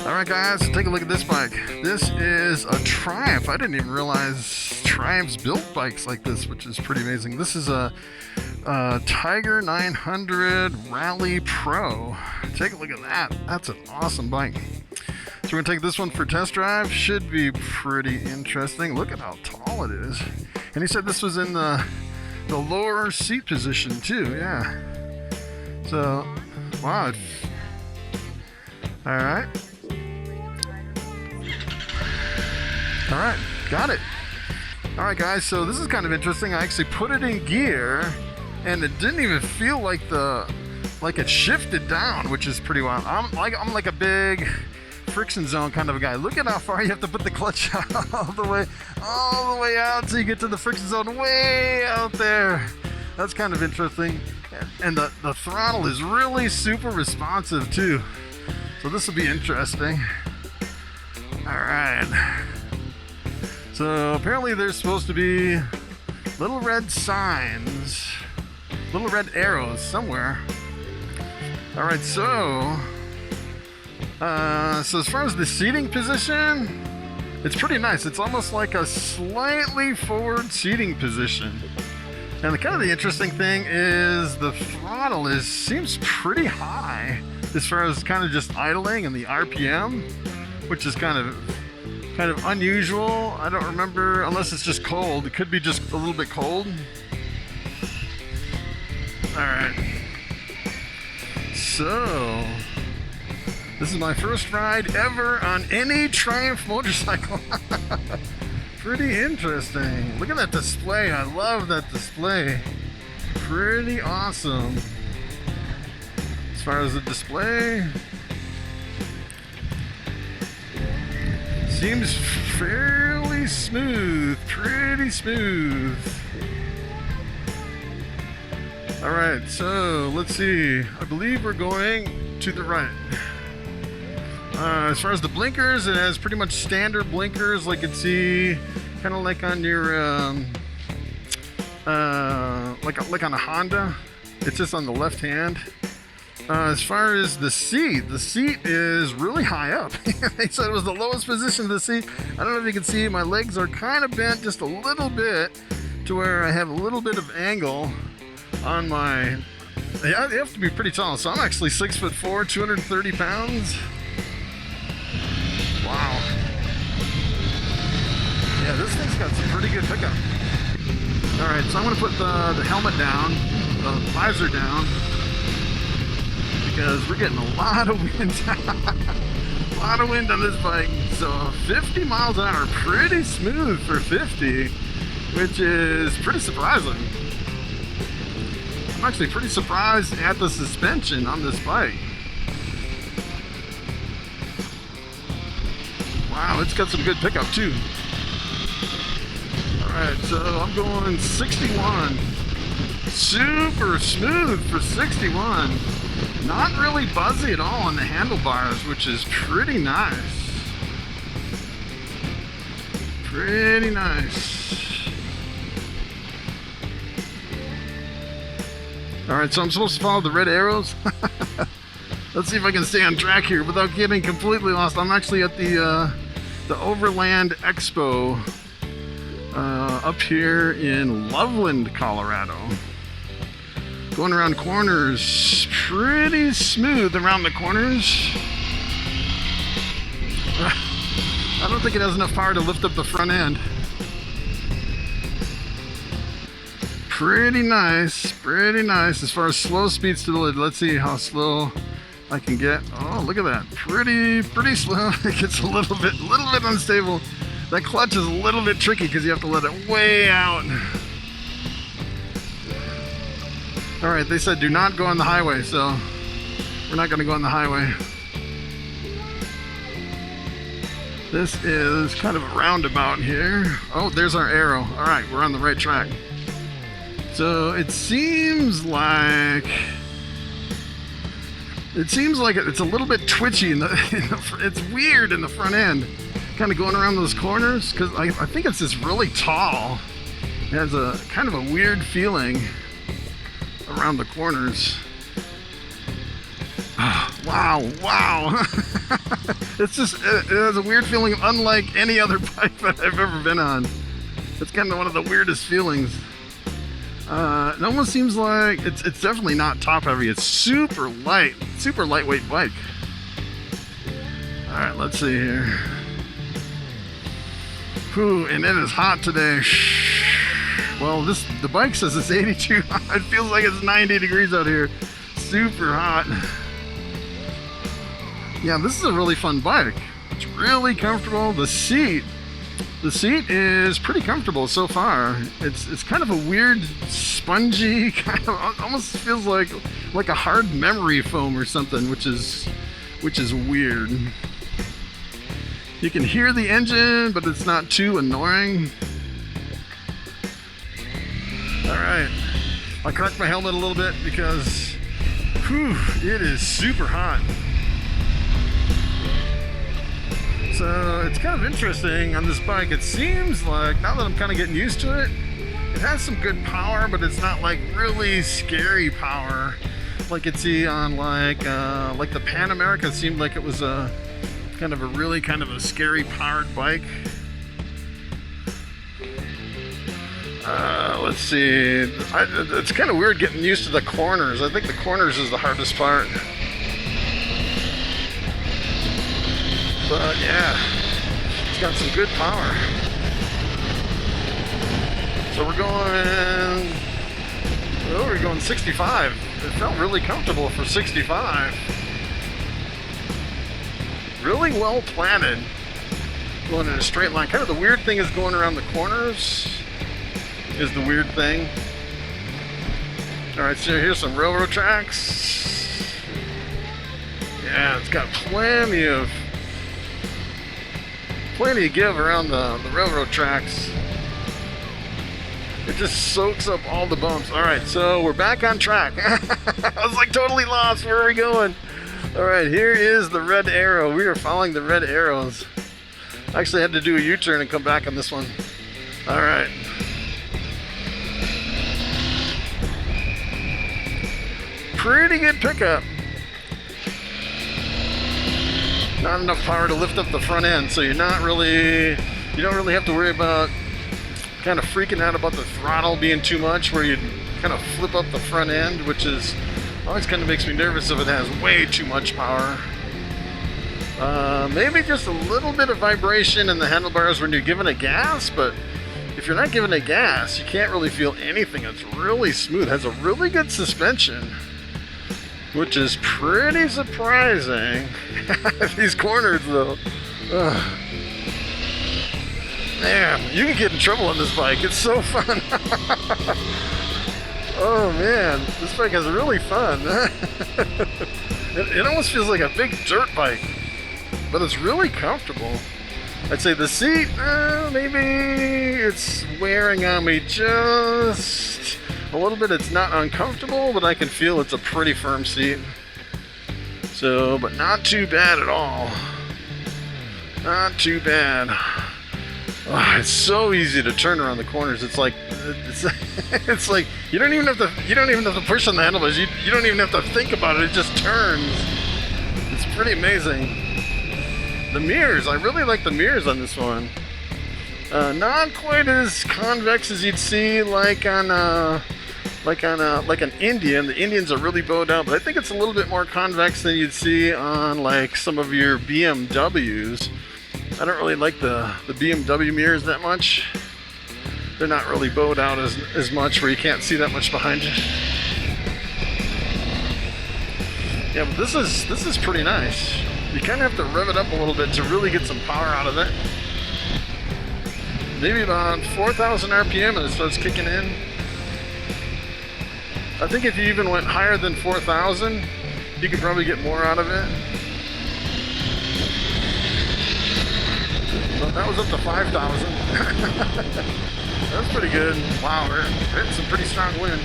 Alright guys, take a look at this bike. This is a Triumph. I didn't even realize Triumphs built bikes like this, which is pretty amazing. This is a Tiger 900 Rally Pro. Take a look at that. That's an awesome bike. So we're gonna take this one for test drive. Should be pretty interesting. Look at how tall it is. And he said this was in the lower seat position too, yeah. So, wow. Alright. Alright, got it. Alright guys, so this is kind of interesting. I actually put it in gear and it didn't even feel like it shifted down, which is pretty wild. I'm like a big friction zone kind of a guy. Look at how far you have to put the clutch out all the way out so you get to the friction zone way out there. That's kind of interesting. And the throttle is really super responsive too. So this will be interesting. Alright. So apparently there's supposed to be little red signs, little red arrows somewhere. Alright, so as far as the seating position, it's pretty nice. It's almost like a slightly forward seating position. And the interesting thing is the throttle seems pretty high as far as kind of just idling and the RPM, which is kind of unusual. I don't remember, unless it's just cold. It could be just a little bit cold. Alright. So, this is my first ride ever on any Triumph motorcycle. Pretty interesting. Look at that display. I love that display. Pretty awesome. As far as the display, seems fairly smooth, pretty smooth. Alright, so let's see. I believe we're going to the right. As far as the blinkers, it has pretty much standard blinkers like you'd see kind of like on your like on a Honda. It's just on the left hand. As far as the seat is really high up. They said it was the lowest position of the seat. I don't know if you can see, my legs are kind of bent just a little bit to where I have a little bit of angle on my... They have to be pretty tall. So I'm actually 6'4", 230 pounds. Wow. Yeah, this thing's got some pretty good pickup. Alright, so I'm going to put the helmet down, the visor down, because we're getting a lot of wind. A lot of wind on this bike. So 50 miles an hour, pretty smooth for 50, which is pretty surprising. I'm actually pretty surprised at the suspension on this bike. Wow, it's got some good pickup too. Alright, so I'm going 61. Super smooth for 61. Not really buzzy at all on the handlebars, which is pretty nice. Pretty nice. Alright, so I'm supposed to follow the red arrows. Let's see if I can stay on track here without getting completely lost. I'm actually at the Overland Expo up here in Loveland, Colorado. Going around corners, pretty smooth around the corners. I don't think it has enough power to lift up the front end. Pretty nice as far as slow speeds to the lid. Let's see how slow I can get. Oh, look at that. Pretty slow. It gets a little bit unstable. That clutch is a little bit tricky because you have to let it way out. Alright, they said do not go on the highway, so we're not going to go on the highway. This is kind of a roundabout here. Oh, there's our arrow. Alright, we're on the right track. So it seems like it's a little bit twitchy it's weird in the front end, kind of going around those corners, because I think it's just really tall. It has a kind of a weird feeling around the corners. Wow. It's just, it has a weird feeling unlike any other bike that I've ever been on. It's kind of one of the weirdest feelings. It almost seems like it's definitely not top heavy. It's super light, super lightweight bike. All right, let's see here. Whew, and it is hot today. Well, the bike says it's 82. It feels like it's 90 degrees out here. Super hot. Yeah, this is a really fun bike. It's really comfortable. The seat is pretty comfortable so far. It's kind of a weird, spongy, kind of almost feels like a hard memory foam or something, which is weird. You can hear the engine, but it's not too annoying. All right, I cracked my helmet a little bit because, whew, it is super hot. So it's kind of interesting on this bike. It seems like, now that I'm kind of getting used to it, it has some good power, but it's not like really scary power like you'd see on like the Pan America. It seemed like it was a kind of a scary powered bike. Let's see. It's kind of weird getting used to the corners. I think the corners is the hardest part. But yeah, it's got some good power. So we're going 65. It felt really comfortable for 65. Really well planted. Going in a straight line. Kind of the weird thing is going around the corners is the weird thing. All right, so here's some railroad tracks. Yeah, it's got plenty of give around the railroad tracks. It just soaks up all the bumps. All right, so we're back on track. I was like totally lost. Where are we going? All right, here is the red arrow. We are following the red arrows. Actually, I had to do a U-turn and come back on this one. All right. Pretty good pickup. Not enough power to lift up the front end, so you don't really have to worry about kind of freaking out about the throttle being too much, where you kind of flip up the front end, which is always kind of makes me nervous if it has way too much power. Maybe just a little bit of vibration in the handlebars when you're giving it gas, but if you're not giving it gas, you can't really feel anything. It's really smooth. It has a really good suspension, which is pretty surprising. These corners though. Ugh. Man, you can get in trouble on this bike. It's so fun. Oh man, this bike is really fun. It almost feels like a big dirt bike, but it's really comfortable. I'd say the seat, maybe it's wearing on me just a little bit. It's not uncomfortable, but I can feel it's a pretty firm seat. So, but not too bad at all. Not too bad. Oh, it's so easy to turn around the corners. It's like you don't even have to push on the handlebars. You don't even have to think about it. It just turns. It's pretty amazing. The mirrors, I really like the mirrors on this one. Not quite as convex as you'd see like an Indian. The Indians are really bowed out, but I think it's a little bit more convex than you'd see on like some of your BMWs. I don't really like the BMW mirrors that much. They're not really bowed out as much, where you can't see that much behind you. Yeah, but this is pretty nice. You kind of have to rev it up a little bit to really get some power out of it. Maybe about 4,000 RPM and it starts kicking in. I think if you even went higher than 4,000, you could probably get more out of it. Well, that was up to 5,000. That's pretty good. Wow, we're hitting some pretty strong wind.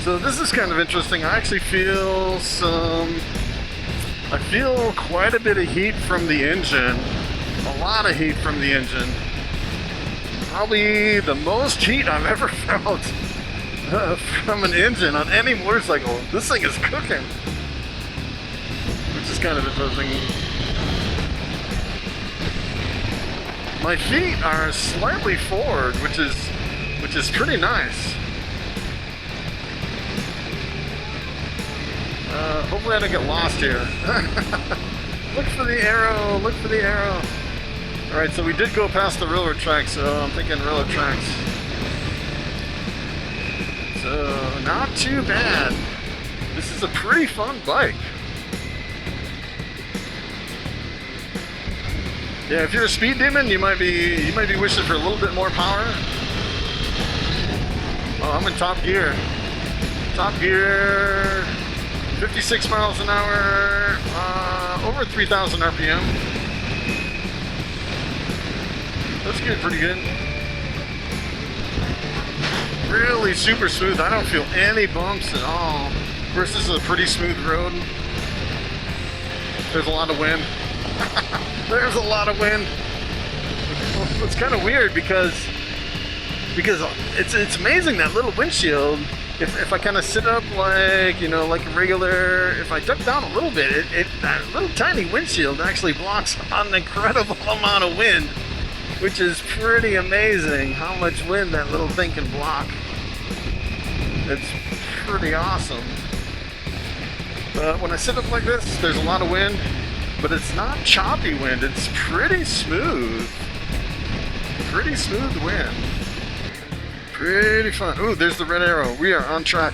So this is kind of interesting. I actually feel quite a bit of heat from the engine. A lot of heat from the engine. Probably the most heat I've ever felt from an engine on any motorcycle. This thing is cooking, which is kind of interesting. my feet are slightly forward, which is pretty nice. Hopefully I don't get lost here. Look for the arrow, look for the arrow. Alright, so we did go past the railroad tracks, so I'm thinking railroad tracks. So, not too bad. This is a pretty fun bike. Yeah, if you're a speed demon, you might be wishing for a little bit more power. Oh, I'm in top gear. Top gear, 56 miles an hour, over 3,000 RPM. That's good, pretty good. Really super smooth. I don't feel any bumps at all. Of course, this is a pretty smooth road. There's a lot of wind. There's a lot of wind. It's kind of weird because it's amazing, that little windshield. If I kind of sit up like, you know, like a regular, if I duck down a little bit, that little tiny windshield actually blocks an incredible amount of wind, which is pretty amazing how much wind that little thing can block. It's pretty awesome. But when I sit up like this, there's a lot of wind, but it's not choppy wind. It's pretty smooth. Pretty smooth wind. Pretty fun. Ooh, there's the red arrow. We are on track.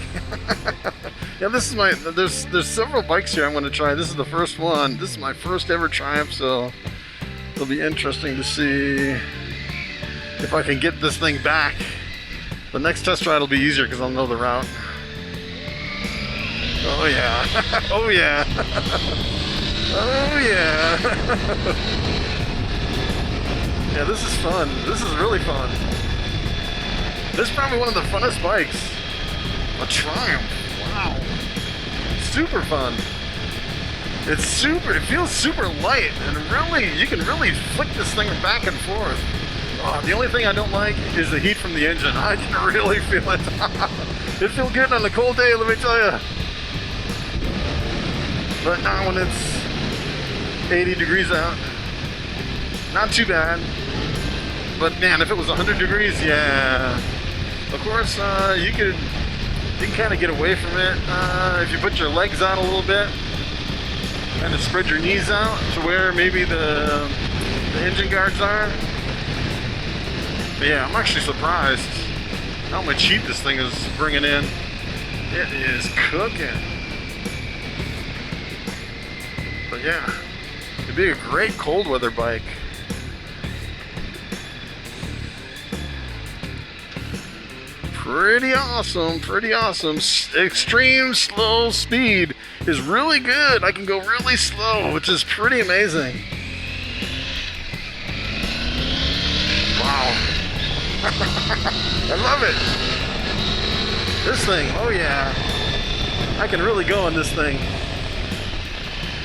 Yeah, this is my, there's several bikes here I'm going to try. This is the first one. This is my first ever Triumph, so it'll be interesting to see if I can get this thing back. The next test ride will be easier because I'll know the route. Oh yeah. Oh yeah. Oh yeah. Yeah, this is fun. This is really fun. This is probably one of the funnest bikes. A Triumph. Wow. Super fun. It feels super light, and really, you can really flick this thing back and forth. Oh, the only thing I don't like is the heat from the engine. I can really feel it. It feels good on a cold day, let me tell you. But not when it's 80 degrees out. Not too bad. But man, if it was 100 degrees, yeah. Of course, you can kind of get away from it if you put your legs out a little bit. Kind of spread your knees out to where maybe the engine guards are. But yeah, I'm actually surprised how much heat this thing is bringing in. It is cooking. But yeah, it'd be a great cold weather bike. Pretty awesome, pretty awesome. Extreme slow speed is really good. I can go really slow, which is pretty amazing. Wow. I love it. This thing, oh yeah. I can really go on this thing.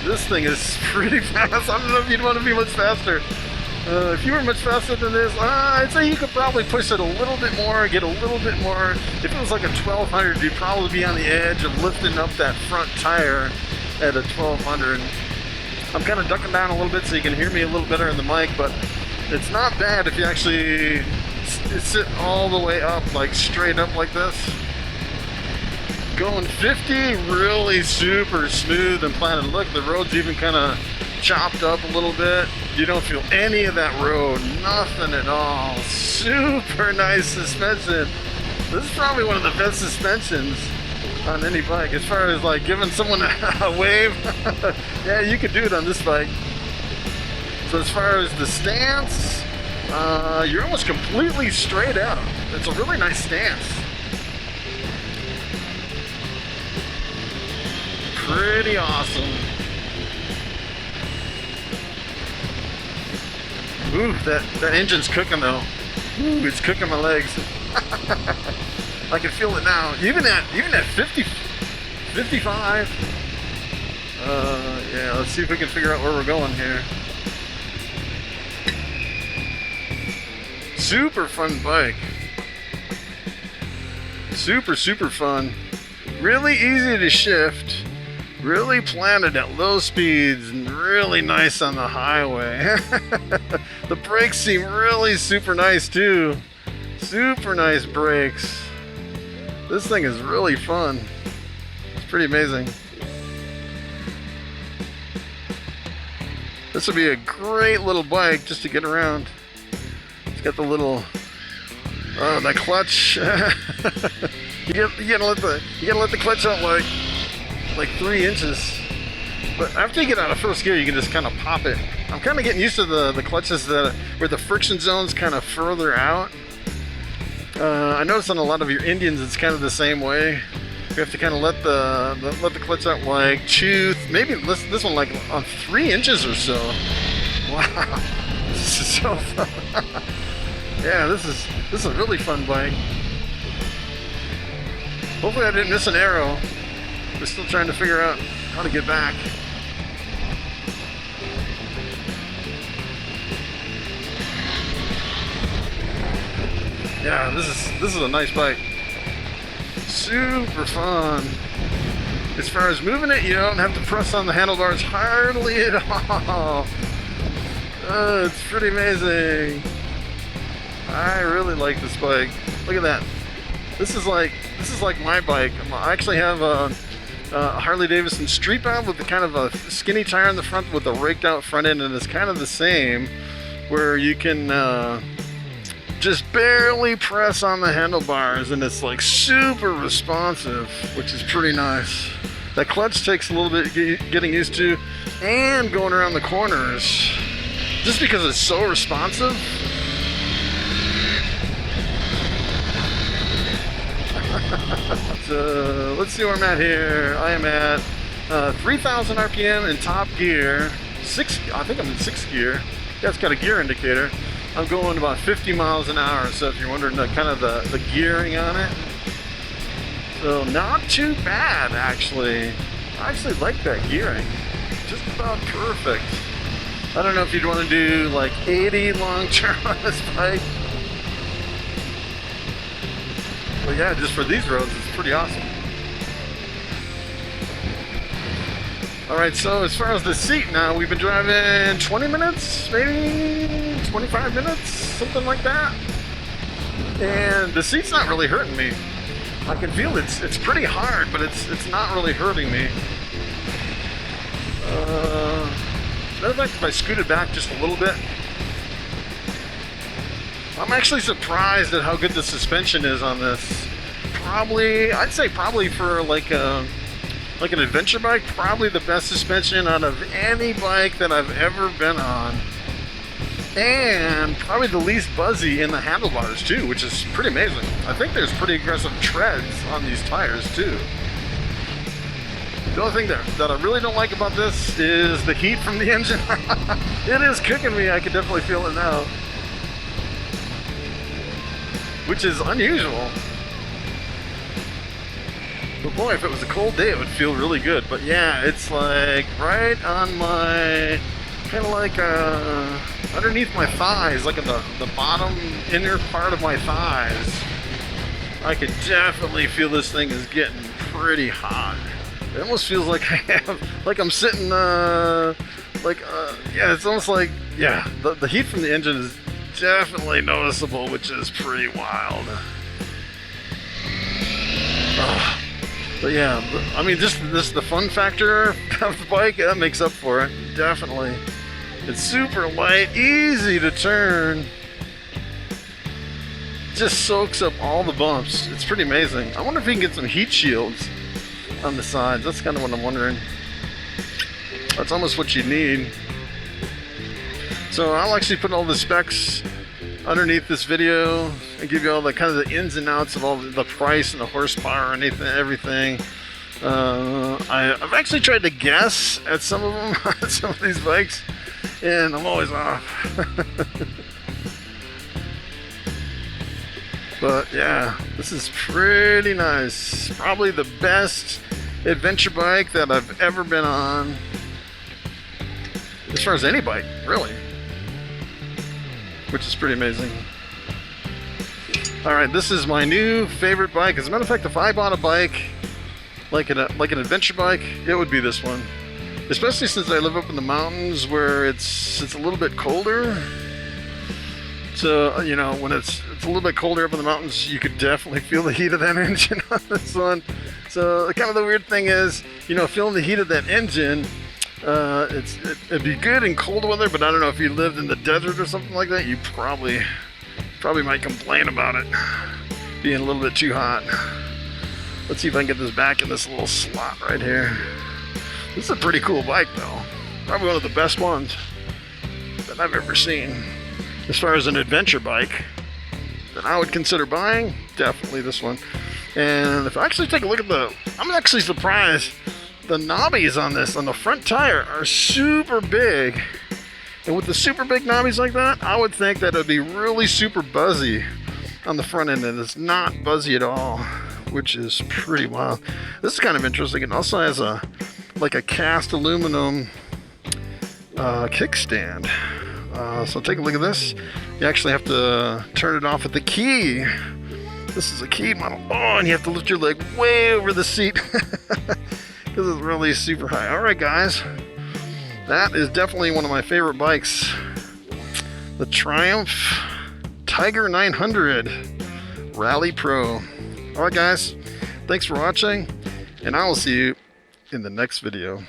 This thing is pretty fast. I don't know if you'd want to be much faster. If you were much faster than this, I'd say you could probably push it a little bit more, get a little bit more. If it was like a 1200, you'd probably be on the edge of lifting up that front tire at a 1200. I'm kind of ducking down a little bit so you can hear me a little better in the mic, but it's not bad if you actually sit all the way up, like straight up like this. Going 50, really super smooth and planted. Look, the road's even kind of chopped up a little bit. You don't feel any of that road, nothing at all. Super nice suspension. This is probably one of the best suspensions on any bike as far as like giving someone a wave. Yeah, you could do it on this bike. So as far as the stance, you're almost completely straight out. It's a really nice stance. Pretty awesome. Ooh, that engine's cooking though. Ooh, it's cooking my legs. I can feel it now. Even at 50, 55. Yeah, let's see if we can figure out where we're going here. Super fun bike. Super, super fun. Really easy to shift. Really planted at low speeds and really nice on the highway. The brakes seem really super nice too. Super nice brakes. This thing is really fun. It's pretty amazing. This would be a great little bike just to get around. It's got the little, oh, that clutch. you gotta let the clutch out like 3 inches. But after you get out of first gear, you can just kind of pop it. I'm kind of getting used to the clutches where the friction zone's kind of further out. I noticed on a lot of your Indians, it's kind of the same way. You have to kind of let the clutch out like maybe this one like on 3 inches or so. Wow, this is so fun. Yeah, this is a really fun bike. Hopefully I didn't miss an arrow. We're still trying to figure out how to get back. Yeah, this is a nice bike. Super fun. As far as moving it, you don't have to press on the handlebars hardly at all. Oh, it's pretty amazing. I really like this bike. Look at that. This is like my bike. I actually have a Harley Davidson Street Bob with the kind of a skinny tire in the front with a raked out front end, and it's kind of the same, where you can just barely press on the handlebars and it's like super responsive, which is pretty nice. That clutch takes a little bit getting used to, and going around the corners, just because it's so responsive. So let's see where I'm at here. I am at 3,000 RPM in top gear. I think I'm in 6th gear. Yeah, it's got a gear indicator. I'm going about 50 miles an hour, so if you're wondering kind of the gearing on it. So not too bad, actually. I actually like that gearing. Just about perfect. I don't know if you'd want to do like 80 long term on this bike. But yeah, just for these roads, it's pretty awesome. Alright, so as far as the seat now, we've been driving 20 minutes, maybe 25 minutes, something like that. And the seat's not really hurting me. I can feel it's pretty hard, but it's not really hurting me. Matter of fact, if I scoot it back just a little bit, I'm actually surprised at how good the suspension is on this. I'd say probably for like an adventure bike, probably the best suspension out of any bike that I've ever been on. And probably the least buzzy in the handlebars too, which is pretty amazing. I think there's pretty aggressive treads on these tires too. The only thing that I really don't like about this is the heat from the engine. It is kicking me, I can definitely feel it now. Which is unusual. But boy, if it was a cold day, it would feel really good. But yeah, it's like right on my, kind of like underneath my thighs, like in the bottom inner part of my thighs. I could definitely feel this thing is getting pretty hot. It almost feels like I'm sitting, yeah, it's almost like, yeah, the heat from the engine is definitely noticeable, which is pretty wild. But yeah, I mean, just the fun factor of the bike, that makes up for it, definitely. It's super light, easy to turn. Just soaks up all the bumps. It's pretty amazing. I wonder if we can get some heat shields on the sides. That's kind of what I'm wondering. That's almost what you need. So I'll actually put all the specs underneath this video and give you all the kind of the ins and outs of all the price and the horsepower and everything. I've actually tried to guess at some of them, some of these bikes, and I'm always off. But yeah, this is pretty nice. Probably the best adventure bike that I've ever been on, as far as any bike, really. Which is pretty amazing. Alright, this is my new favorite bike. As a matter of fact, if I bought a bike like an adventure bike, it would be this one. Especially since I live up in the mountains where it's a little bit colder. So, you know, when it's a little bit colder up in the mountains, you could definitely feel the heat of that engine on this one. So kind of the weird thing is, you know, feeling the heat of that engine, it'd be good in cold weather, but I don't know if you lived in the desert or something like that, you probably might complain about it being a little bit too hot. Let's see if I can get this back in this little slot right here. This is a pretty cool bike though. Probably one of the best ones that I've ever seen. As far as an adventure bike that I would consider buying, definitely this one. And if I actually take a look at I'm actually surprised the knobbies on this, on the front tire, are super big. And with the super big knobbies like that, I would think that it would be really super buzzy on the front end, and it's not buzzy at all, which is pretty wild. This is kind of interesting. It also has a cast aluminum kickstand. So take a look at this. You actually have to turn it off at the key. This is a key model. Oh, and you have to lift your leg way over the seat because it's really super high. All right, guys. That is definitely one of my favorite bikes. The Triumph Tiger 900 Rally Pro. All right, guys. Thanks for watching, and I will see you in the next video.